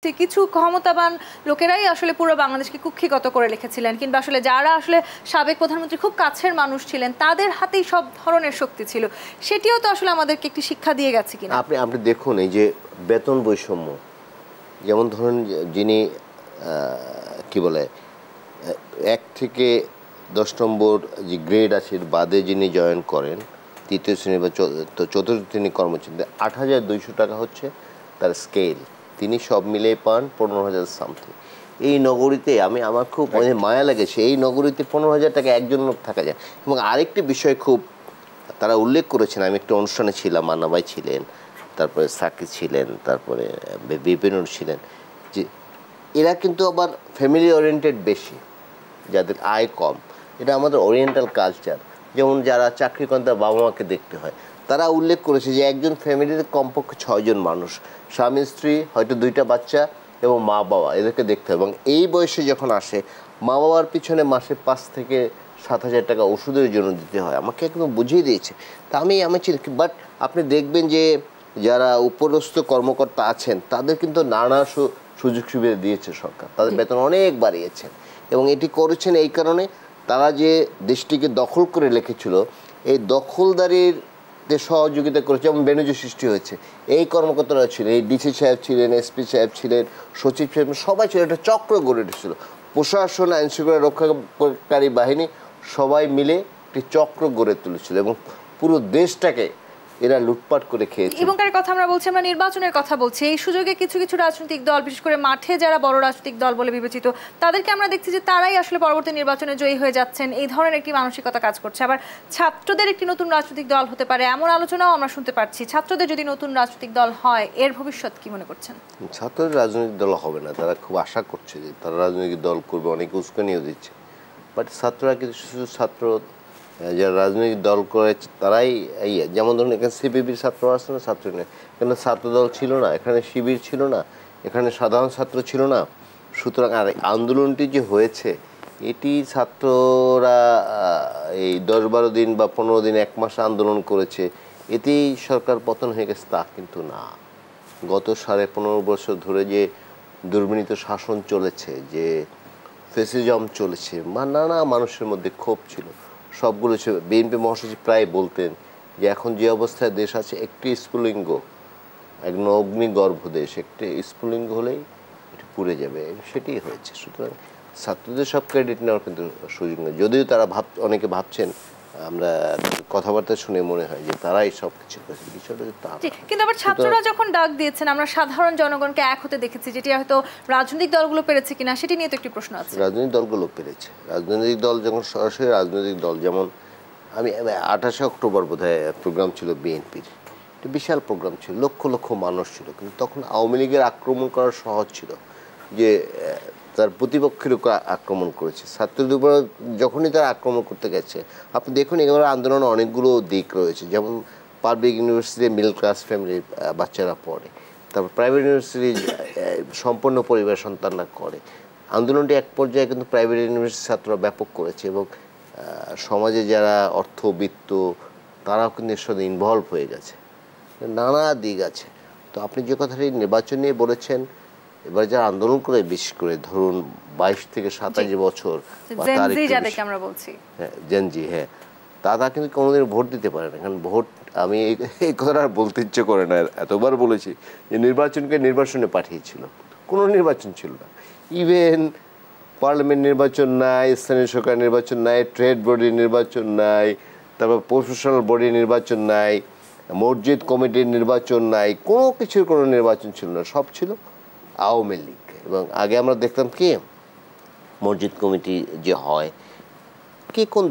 কিছু ক্ষমতাবান লোকেরাই আসলে পুরো বাংলাদেশকে কুক্ষিগত করে রেখেছিলেন, কিংবা আসলে যারা আসলে সাবেক প্রধানমন্ত্রী খুব কাছের মানুষ ছিলেন তাদের হাতেই সব ধরনের শক্তি ছিল। সেটিও তো আসলে আমাদেরকে একটি শিক্ষা দিয়ে গেছে কিনা। আপনি দেখুন এই যে বেতন বৈষম্য, যেমন ধরুন যিনি কি বলে 1 থেকে 10 নম্বর যে গ্রেড আছে বাদে যিনি জয়েন করেন তৃতীয় শ্রেণী বা চতুর্থ শ্রেণী কর্মচারী 8,200 টাকা হচ্ছে তার স্কেল। তিনি সব মিলিয়ে পান 15,000 সামথিং। এই নগরীতে আমার খুব মায়া লেগেছে, এই নগরীতে 15,000 টাকা একজন লোক থাকা যায়। এবং আরেকটি বিষয় খুব তারা উল্লেখ করেছেন, আমি একটা অনুষ্ঠানে ছিলাম, মান্না ভাই ছিলেন, তারপরে সাকি ছিলেন, তারপরে বিপিনুর ছিলেন, যে এরা কিন্তু আবার ফ্যামিলি ওরিয়েন্টেড বেশি, যাদের আয় কম। এটা আমাদের ওরিয়েন্টাল কালচার। যেমন যারা চাকরি করেন তার বাবা মাকে দেখতে হয়। তারা উল্লেখ করেছে যে একজন ফ্যামিলিতে কমপক্ষে 6 জন মানুষ, স্বামী স্ত্রী, হয়তো 2টা বাচ্চা এবং মা বাবা, এদেরকে দেখতে হয়। এবং এই বয়সে যখন আসে মা বাবার পিছনে মাসে 5 থেকে 7,000 টাকা ওষুধের জন্য দিতে হয়। আমাকে একদম বুঝিয়ে দিয়েছে। তা আমি বাট আপনি দেখবেন যে যারা উপরস্থ কর্মকর্তা আছেন তাদের কিন্তু নানা সুযোগ সুবিধা দিয়েছে সরকার, তাদের বেতন অনেক বাড়িয়েছেন। এবং এটি করেছেন এই কারণে তারা যে দেশটিকে দখল করে রেখেছিল, এই দখলদারির সহযোগিতা করেছে, যেমন বেনজির সৃষ্টি হয়েছে। এই কর্মকর্তারা ছিল, এই ডিসি সাহেব ছিলেন, এসপি সাহেব ছিলেন, সচিব সাহেব, সবাই ছিল, একটা চক্র গড়ে উঠেছিল। প্রশাসন, আইন শৃঙ্খলা রক্ষাকারী বাহিনী সবাই মিলে একটি চক্র গড়ে তুলেছিল এবং পুরো দেশটাকে এরা লুটপাট করে খেয়েছে। এবং তার কথা আমরা বলছি, আমরা নির্বাচনের কথা বলছি। এই সুযোগে কিছু কিছু রাজনৈতিক দল, বিশেষ করে মাঠে যারা বড় রাজনৈতিক দল বলে বিবেচিত, তাদেরকে আমরা দেখছি যে তারাই আসলে পরবর্তী নির্বাচনে জয়ী হয়ে যাচ্ছেন। এই ধরনের একটি মানসিকতা কাজ করছে। আবার ছাত্রদের একটি নতুন রাজনৈতিক দল হতে পারে, এমন আলোচনাও আমরা শুনতে পাচ্ছি। ছাত্রদের যদি নতুন রাজনৈতিক দল হয়, এর ভবিষ্যৎ কি মনে করছেন? ছাত্রদের রাজনৈতিক দল হবে না, তারা খুব আশা করছে যে তারা রাজনৈতিক দল করবে, অনেকে উস্কানিও দিচ্ছে। বাট ছাত্ররা কিন্তু শুধু ছাত্র, যারা রাজনৈতিক দল করে তারাই যেমন ধরুন এখানে সিপিবির ছাত্র আসছে না, ছাত্র নেই, এখানে ছাত্রদল ছিল না, এখানে শিবির ছিল না, এখানে সাধারণ ছাত্র ছিল না। সুতরাং আর আন্দোলনটি যে হয়েছে এটি ছাত্ররা এই 10-12 দিন বা 15 দিন 1 মাস আন্দোলন করেছে, এতেই সরকার পতন হয়ে গেছে তা কিন্তু না। গত 15.5 বছর ধরে যে দুর্বিনীত শাসন চলেছে, যে ফেসিজম চলেছে, নানা মানুষের মধ্যে ক্ষোভ ছিল, সবগুলো ছিল। বিএনপি মহাসচিব প্রায় বলতেন যে এখন যে অবস্থায় দেশ আছে, একটি স্ফুলিঙ্গ, একদম অগ্নিগর্ভ দেশ, একটি স্ফুলিঙ্গ হলেই এটা পুড়ে যাবে, সেটি হয়েছে। সুতরাং ছাত্রদের সব ক্রেডিট নেওয়ার কিন্তু সুযোগ নেই, যদিও তারা অনেকে ভাবছেন, আমরা কথাবার্তা শুনে মনে হয় যে তারাই সব কিছু করেছে, বিষয়টা কিন্তু আবার ছাত্ররা যখন ডাক দিয়েছেন, আমরা সাধারণ জনগণকে এক হতে দেখেছি, যেটি হয়তো রাজনৈতিক দলগুলো পেরেছে কিনা সেটি নিয়ে তো একটি প্রশ্ন আছে। রাজনৈতিক দলগুলো পেরেছে। রাজনৈতিক দল যখন সরাসরি রাজনৈতিক দল, যেমন আমি 28 অক্টোবর বোধহয় প্রোগ্রাম ছিল বিএনপির, একটা বিশাল প্রোগ্রাম ছিল, লক্ষ লক্ষ মানুষ ছিল, কিন্তু তখন আওয়ামী লীগের আক্রমণ করা সহজ ছিল, যে তার প্রতিপক্ষের উপর আক্রমণ করেছে। ছাত্রদের উপর যখনই তারা আক্রমণ করতে গেছে, আপনি দেখুন এবার আন্দোলনে অনেকগুলো দিক রয়েছে। যেমন পাবলিক ইউনিভার্সিটি মিডল ক্লাস ফ্যামিলির বাচ্চারা পড়ে, তারপর প্রাইভেট ইউনিভার্সিটি সম্পূর্ণ পরিবার সন্তানরা করে। আন্দোলনটি এক পর্যায়ে কিন্তু প্রাইভেট ইউনিভার্সিটির ছাত্ররা ব্যাপক করেছে এবং সমাজে যারা অর্থবিত্ত তারাও কিন্তু এর সাথে ইনভলভ হয়ে গেছে, নানা দিক আছে। তো আপনি যে কথাটি নির্বাচন নিয়ে বলেছেন, এবার যারা আন্দোলন করে, বিশেষ করে ধরুন 22 থেকে 27 বছর জেনজি, হ্যাঁ, তারা কিন্তু কোনোদিন ভোট দিতে পারে না। কারণ ভোট, আমি এই কথাটা বলতে ইচ্ছে করে না, এতবার বলেছি যে নির্বাচনে পাঠিয়েছিল, কোনো নির্বাচন ছিল না। ইভেন পার্লামেন্ট নির্বাচন নাই, স্থানীয় সরকার নির্বাচন নাই, ট্রেড বডির নির্বাচন নাই, তারপর প্রফেশনাল বডির নির্বাচন নাই, মসজিদ কমিটির নির্বাচন নাই, কোনো কিছুর কোনো নির্বাচন ছিল না, সব ছিল আওয়ামী লীগ। এবং আগে আমরা দেখতাম কি, মসজিদ কমিটি যে হয়, কে কোন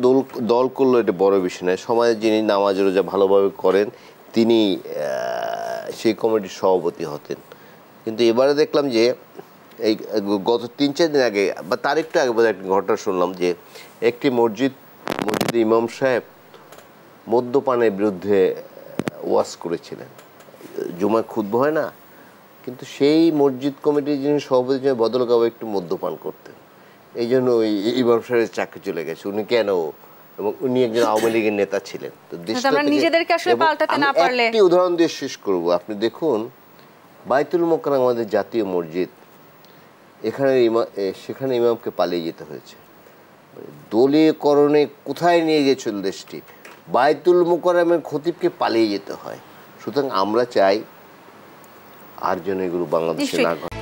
দল করলো এটা বড় বিষয় নয়, সমাজে যিনি নামাজ রোজা ভালোভাবে করেন তিনি সেই কমিটির সভাপতি হতেন। কিন্তু এবারে দেখলাম যে এই গত 3-4 দিন আগে বা তার একটু আগে বোধহয় একটা ঘটনা শুনলাম যে একটি মসজিদে ইমাম সাহেব মদ্যপানের বিরুদ্ধে ওয়াজ করেছিলেন, জুমায় খুতবা হয় না, কিন্তু সেই মসজিদ কমিটির যিনি সভাপতি ছিলেন ভদ্রলোক আবার একটু মদ্যপান করতেন, এই জন্য ওই ইমাম সাহেবের চাকরি চলে গেছে। উনি কেন? এবং উনি একজন আওয়ামী লীগের নেতা ছিলেন। তো একটি উদাহরণ দিয়ে শেষ করব। আপনি দেখুন বাইতুল মোকাররম আমাদের জাতীয় মসজিদ, এখানে সেখানে ইমামকে পালিয়ে যেতে হয়েছে। দলীয়করণে কোথায় নিয়ে গেছিল দেশটি? বাইতুল মোকাররমের খতিবকে পালিয়ে যেতে হয়। সুতরাং আমরা চাই আর যেন এগুলো বাংলাদেশে না ঘটে।